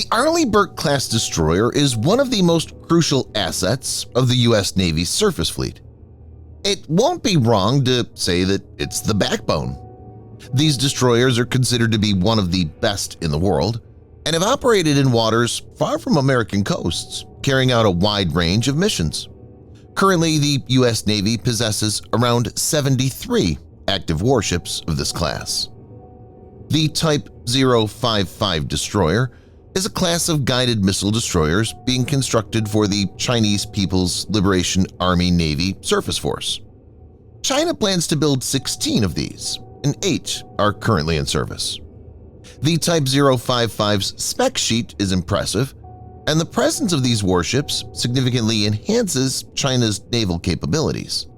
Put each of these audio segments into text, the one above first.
The Arleigh Burke-class destroyer is one of the most crucial assets of the U.S. Navy's surface fleet. It won't be wrong to say that it's the backbone. These destroyers are considered to be one of the best in the world and have operated in waters far from American coasts, carrying out a wide range of missions. Currently, the U.S. Navy possesses around 73 active warships of this class. The Type 055 destroyer is a class of guided missile destroyers being constructed for the Chinese People's Liberation Army Navy Surface Force. China plans to build 16 of these, and 8 are currently in service. The Type 055's spec sheet is impressive, and the presence of these warships significantly enhances China's naval capabilities.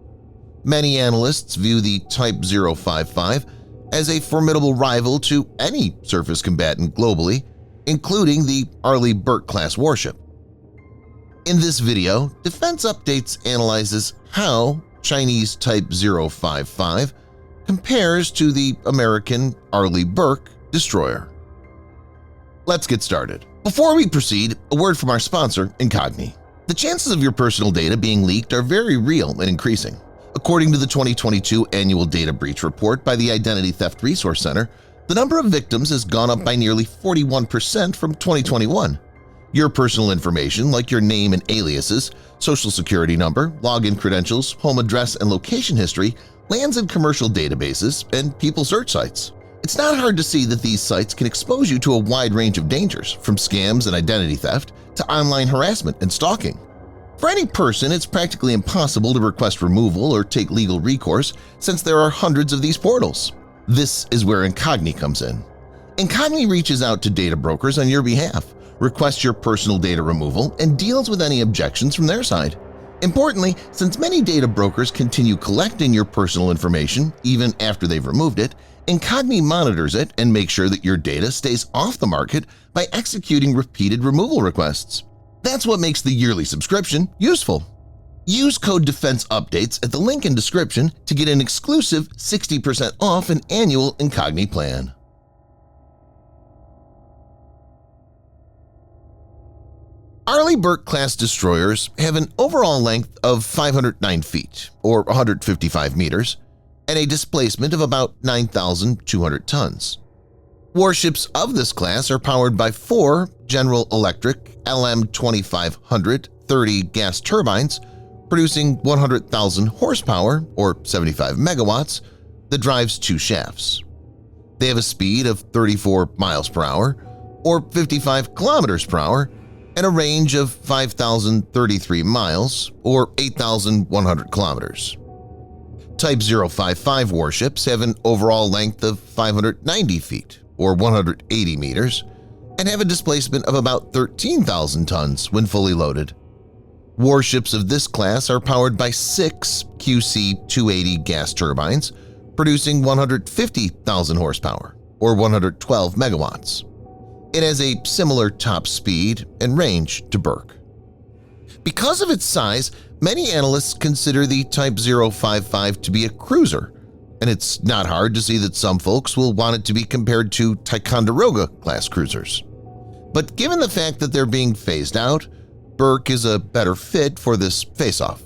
Many analysts view the Type 055 as a formidable rival to any surface combatant globally, including the Arleigh Burke-class warship. In this video, Defense Updates analyzes how Chinese Type 055 compares to the American Arleigh Burke destroyer. Let's get started. Before we proceed, a word from our sponsor, Incogni. The chances of your personal data being leaked are very real and increasing. According to the 2022 Annual Data Breach Report by the Identity Theft Resource Center, the number of victims has gone up by nearly 41% from 2021. Your personal information, like your name and aliases, social security number, login credentials, home address, and location history, lands in commercial databases and people search sites. It's not hard to see that these sites can expose you to a wide range of dangers, from scams and identity theft to online harassment and stalking. For any person, it's practically impossible to request removal or take legal recourse since there are hundreds of these portals. This is where Incogni comes in. Incogni reaches out to data brokers on your behalf, requests your personal data removal, and deals with any objections from their side. Importantly, since many data brokers continue collecting your personal information even after they've removed it, Incogni monitors it and makes sure that your data stays off the market by executing repeated removal requests. That's what makes the yearly subscription useful. Use code DEFENSEUPDATES at the link in description to get an exclusive 60% off an annual Incogni plan. Arleigh Burke-class destroyers have an overall length of 509 feet, or 155 meters, and a displacement of about 9,200 tons. Warships of this class are powered by 4 General Electric LM2500 30 gas turbines, producing 100,000 horsepower, or 75 megawatts, that drives 2 shafts. They have a speed of 34 miles per hour, or 55 kilometers per hour, and a range of 5,033 miles, or 8,100 kilometers. Type 055 warships have an overall length of 590 feet, or 180 meters, and have a displacement of about 13,000 tons when fully loaded. Warships of this class are powered by 6 QC-280 gas turbines, producing 150,000 horsepower, or 112 megawatts. It has a similar top speed and range to Burke. Because of its size, many analysts consider the Type 055 to be a cruiser, and it's not hard to see that some folks will want it to be compared to Ticonderoga-class cruisers. But given the fact that they're being phased out, Burke is a better fit for this face-off.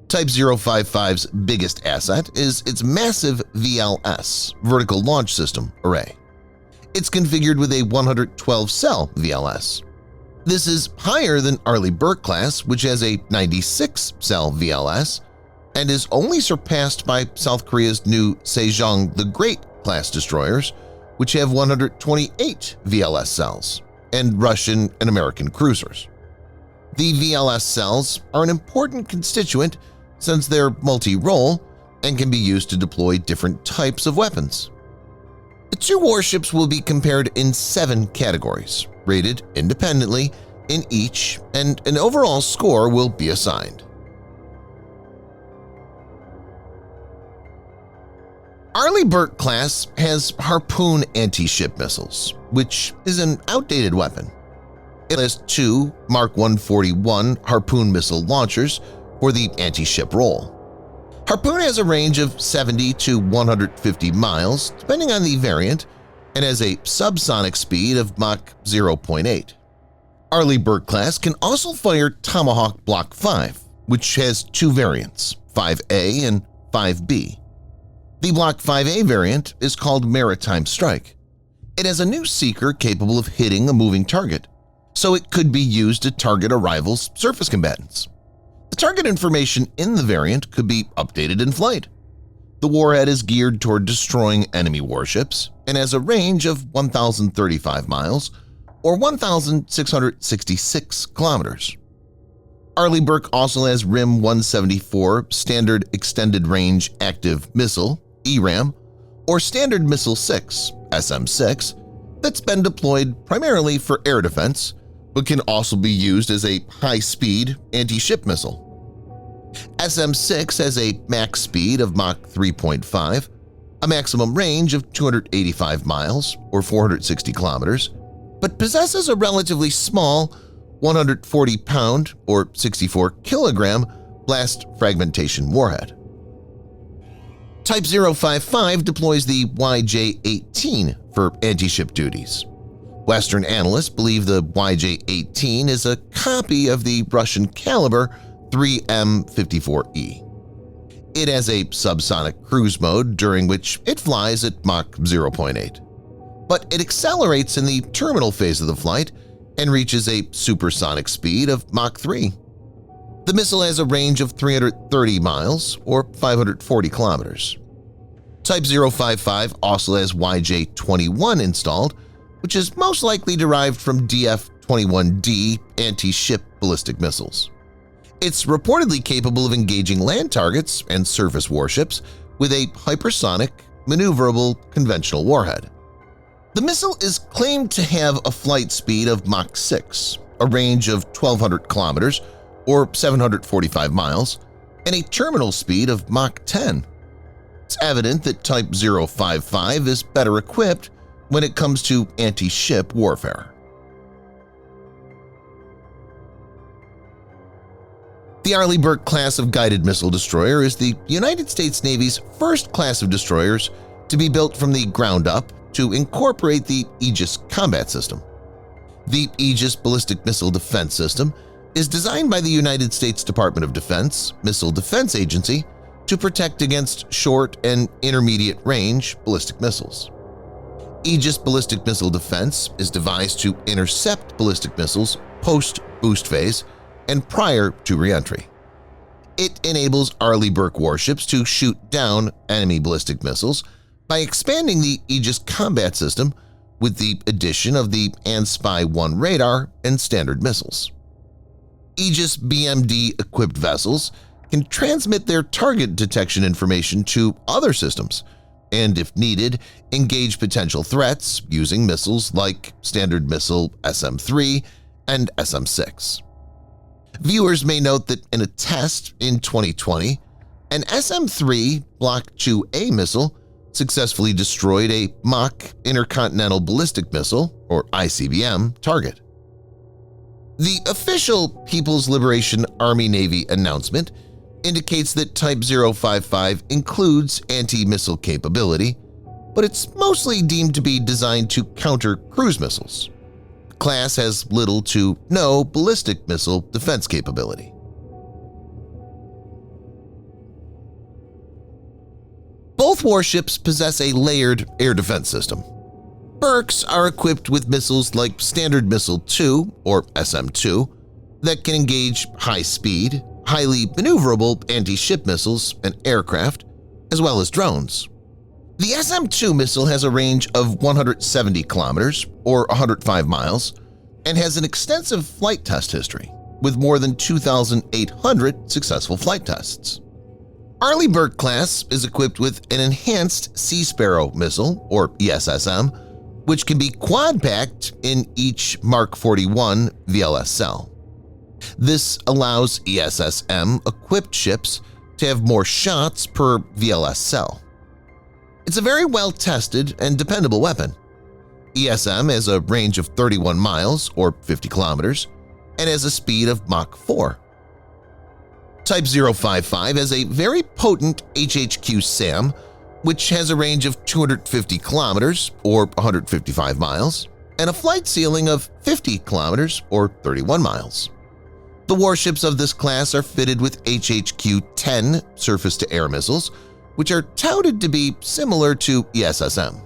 Type 055's biggest asset is its massive VLS, Vertical Launch System, array. It's configured with a 112-cell VLS. This is higher than Arleigh Burke-class, which has a 96-cell VLS, and is only surpassed by South Korea's new Sejong the Great-class destroyers, which have 128 VLS cells, and Russian and American cruisers. The VLS cells are an important constituent since they're multi-role and can be used to deploy different types of weapons. The 2 warships will be compared in 7 categories, rated independently in each, and an overall score will be assigned. Arleigh Burke-class has Harpoon anti-ship missiles, which is an outdated weapon. It has 2 Mark 141 Harpoon missile launchers for the anti-ship role. Harpoon has a range of 70 to 150 miles, depending on the variant, and has a subsonic speed of Mach 0.8. Arleigh Burke-class can also fire Tomahawk Block 5, which has two variants, 5A and 5B. The Block 5A variant is called Maritime Strike. It has a new seeker capable of hitting a moving target, so it could be used to target a rival's surface combatants. The target information in the variant could be updated in flight. The warhead is geared toward destroying enemy warships and has a range of 1,035 miles or 1,666 kilometers. Arleigh Burke also has RIM 174 Standard Extended Range Active Missile, ERAM, or Standard Missile 6, SM-6, that's been deployed primarily for air defense, but can also be used as a high-speed anti-ship missile. SM-6 has a max speed of Mach 3.5, a maximum range of 285 miles or 460 kilometers, but possesses a relatively small 140-pound or 64-kilogram blast fragmentation warhead. Type 055 deploys the YJ-18 for anti-ship duties. Western analysts believe the YJ-18 is a copy of the Russian caliber 3M54E. It has a subsonic cruise mode during which it flies at Mach 0.8, but it accelerates in the terminal phase of the flight and reaches a supersonic speed of Mach 3. The missile has a range of 330 miles or 540 kilometers. Type 055 also has YJ-21 installed, which is most likely derived from DF-21D anti-ship ballistic missiles. It's reportedly capable of engaging land targets and surface warships with a hypersonic, maneuverable conventional warhead. The missile is claimed to have a flight speed of Mach 6, a range of 1,200 kilometers or 745 miles, and a terminal speed of Mach 10. It's evident that Type 055 is better equipped when it comes to anti-ship warfare. The Arleigh Burke class of guided missile destroyer is the United States Navy's first class of destroyers to be built from the ground up to incorporate the Aegis combat system. The Aegis Ballistic Missile Defense System is designed by the United States Department of Defense Missile Defense Agency to protect against short and intermediate-range ballistic missiles. Aegis Ballistic Missile Defense is devised to intercept ballistic missiles post-boost phase and prior to reentry. It enables Arleigh Burke warships to shoot down enemy ballistic missiles by expanding the Aegis combat system with the addition of the ANTI-SUBMARINE radar and standard missiles. Aegis BMD-equipped vessels can transmit their target detection information to other systems and, if needed, engage potential threats using missiles like Standard Missile SM-3 and SM-6. Viewers may note that in a test in 2020, an SM-3 Block 2A missile successfully destroyed a Mach Intercontinental Ballistic Missile, or ICBM, target. The official People's Liberation Army Navy announcement indicates that Type 055 includes anti-missile capability, but it's mostly deemed to be designed to counter cruise missiles. The class has little to no ballistic missile defense capability. Both warships possess a layered air defense system. Burkes are equipped with missiles like Standard Missile 2, or SM-2, that can engage high-speed, highly maneuverable anti-ship missiles and aircraft, as well as drones. The SM-2 missile has a range of 170 kilometers or 105 miles and has an extensive flight test history, with more than 2,800 successful flight tests. Arleigh Burke-class is equipped with an enhanced Sea Sparrow missile, or ESSM, which can be quad-packed in each Mark 41 VLS cell. This allows ESSM-equipped ships to have more shots per VLS cell. It's a very well-tested and dependable weapon. ESM has a range of 31 miles or 50 kilometers and has a speed of Mach 4. Type 055 has a very potent HHQ SAM which has a range of 250 kilometers or 155 miles, and a flight ceiling of 50 kilometers or 31 miles. The warships of this class are fitted with HHQ-10 surface-to-air missiles, which are touted to be similar to ESSM.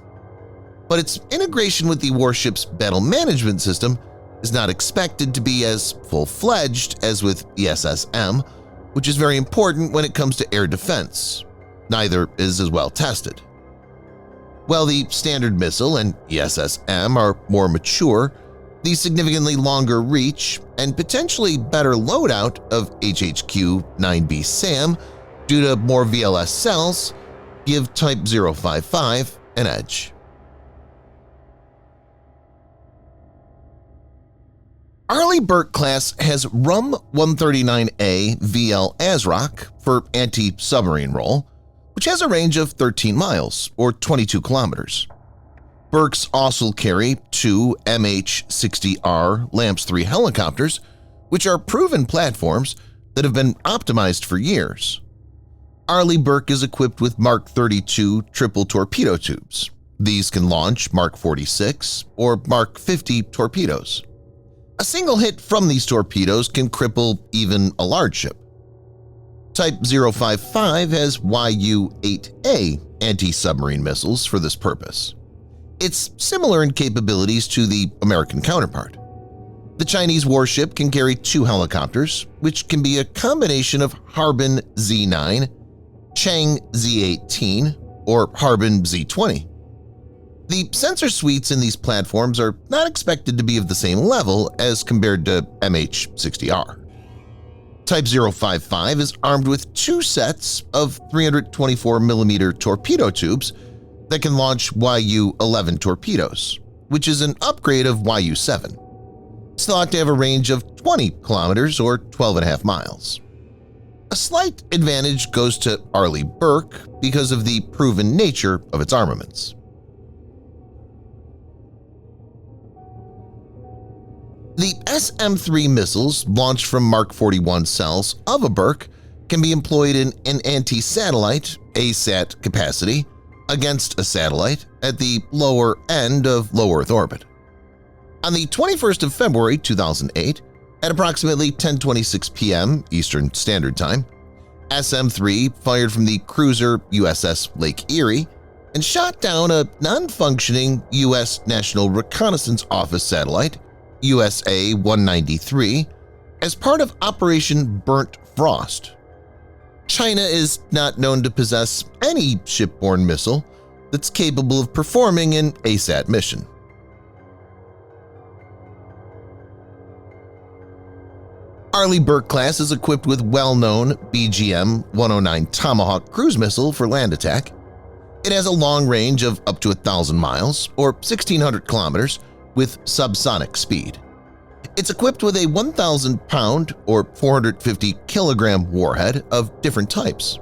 But its integration with the warship's battle management system is not expected to be as full-fledged as with ESSM, which is very important when it comes to air defense. Neither is as well tested. While the Standard Missile and ESSM are more mature, the significantly longer reach and potentially better loadout of HHQ-9B SAM due to more VLS cells give Type 055 an edge. Arleigh Burke-class has RUM-139A VL ASROC for anti-submarine role, which has a range of 13 miles or 22 kilometers. Burke's also carry two MH-60R LAMPS 3 helicopters, which are proven platforms that have been optimized for years. Arleigh Burke is equipped with Mark 32 triple torpedo tubes. These can launch Mark 46 or Mark 50 torpedoes. A single hit from these torpedoes can cripple even a large ship. Type 055 has YU-8A anti-submarine missiles for this purpose. It's similar in capabilities to the American counterpart. The Chinese warship can carry two helicopters, which can be a combination of Harbin Z-9, Chang Z-18, or Harbin Z-20. The sensor suites in these platforms are not expected to be of the same level as compared to MH-60R. Type 055 is armed with two sets of 324mm torpedo tubes that can launch YU-11 torpedoes, which is an upgrade of YU-7. It's thought to have a range of 20 kilometers or 12.5 miles. A slight advantage goes to Arleigh Burke because of the proven nature of its armaments. The SM-3 missiles launched from Mark 41 cells of a Burke can be employed in an anti-satellite ASAT capacity against a satellite at the lower end of low Earth orbit. On the 21st of February 2008, at approximately 10:26 p.m. Eastern Standard Time, SM-3 fired from the cruiser USS Lake Erie and shot down a non-functioning U.S. National Reconnaissance Office satellite, USA-193, as part of Operation Burnt Frost. China is not known to possess any shipborne missile that's capable of performing an ASAT mission. Arleigh Burke-class is equipped with well-known BGM-109 Tomahawk cruise missile for land attack. It has a long range of up to 1,000 miles or 1,600 kilometers with subsonic speed. It's equipped with a 1,000-pound or 450-kilogram warhead of different types.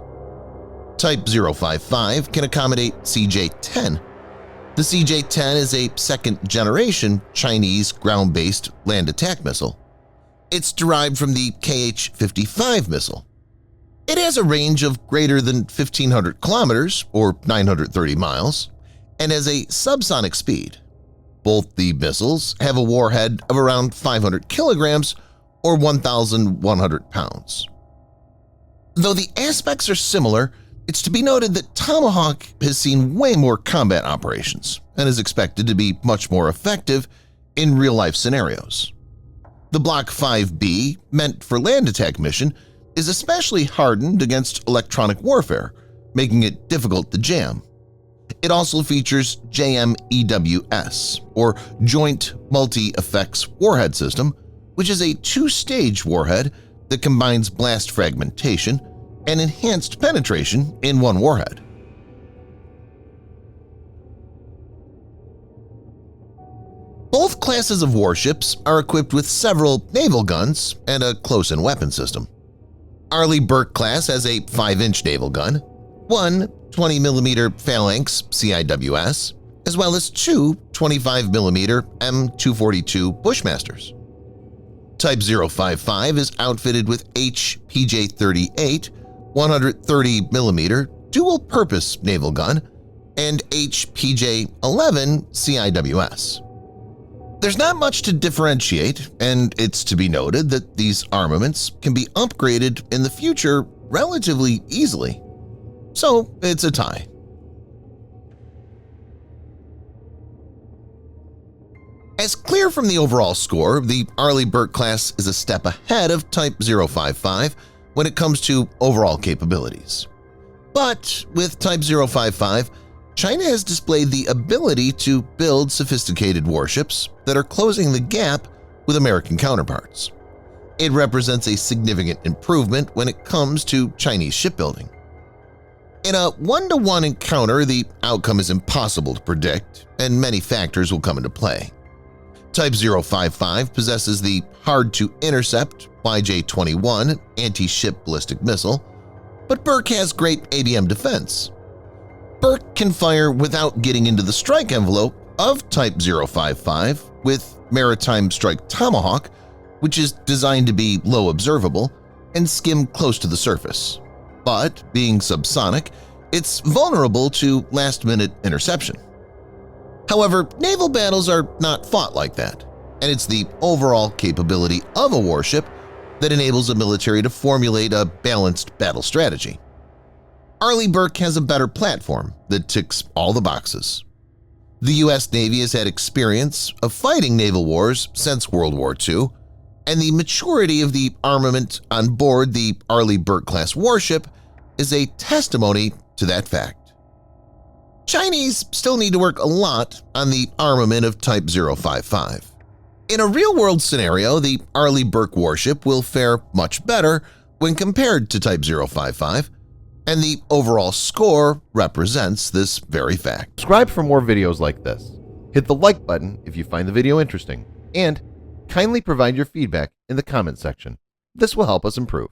Type 055 can accommodate CJ-10. The CJ-10 is a second-generation Chinese ground-based land attack missile. It's derived from the KH-55 missile. It has a range of greater than 1,500 kilometers or 930 miles and has a subsonic speed. Both the missiles have a warhead of around 500 kilograms or 1,100 pounds. Though the aspects are similar, it's to be noted that Tomahawk has seen way more combat operations and is expected to be much more effective in real-life scenarios. The Block 5B, meant for land attack mission, is especially hardened against electronic warfare, making it difficult to jam. It also features JMEWS, or Joint Multi-Effects Warhead System, which is a two-stage warhead that combines blast fragmentation and enhanced penetration in one warhead. Both classes of warships are equipped with several naval guns and a close-in weapon system. Arleigh Burke-class has a 5-inch naval gun, one 20mm Phalanx CIWS, as well as two 25mm M242 Bushmasters. Type 055 is outfitted with HPJ-38 130mm dual-purpose naval gun and HPJ-11 CIWS. There's not much to differentiate, and it's to be noted that these armaments can be upgraded in the future relatively easily. So it's a tie. As clear from the overall score, the Arleigh Burke-class is a step ahead of Type 055 when it comes to overall capabilities. But with Type 055, China has displayed the ability to build sophisticated warships that are closing the gap with American counterparts. It represents a significant improvement when it comes to Chinese shipbuilding. In a one-to-one encounter, the outcome is impossible to predict, and many factors will come into play. Type 055 possesses the hard-to-intercept YJ-21 anti-ship ballistic missile, but Burke has great ABM defense. Burke can fire without getting into the strike envelope of Type 055 with Maritime Strike Tomahawk, which is designed to be low observable and skim close to the surface. But, being subsonic, it's vulnerable to last-minute interception. However, naval battles are not fought like that, and it's the overall capability of a warship that enables a military to formulate a balanced battle strategy. Arleigh Burke has a better platform that ticks all the boxes. The U.S. Navy has had experience of fighting naval wars since World War II, and the maturity of the armament on board the Arleigh Burke-class warship is a testimony to that fact. Chinese still need to work a lot on the armament of Type 055. In a real-world scenario, the Arleigh Burke warship will fare much better when compared to Type 055, and the overall score represents this very fact. Subscribe for more videos like this. Hit the like button if you find the video interesting, and kindly provide your feedback in the comment section. This will help us improve.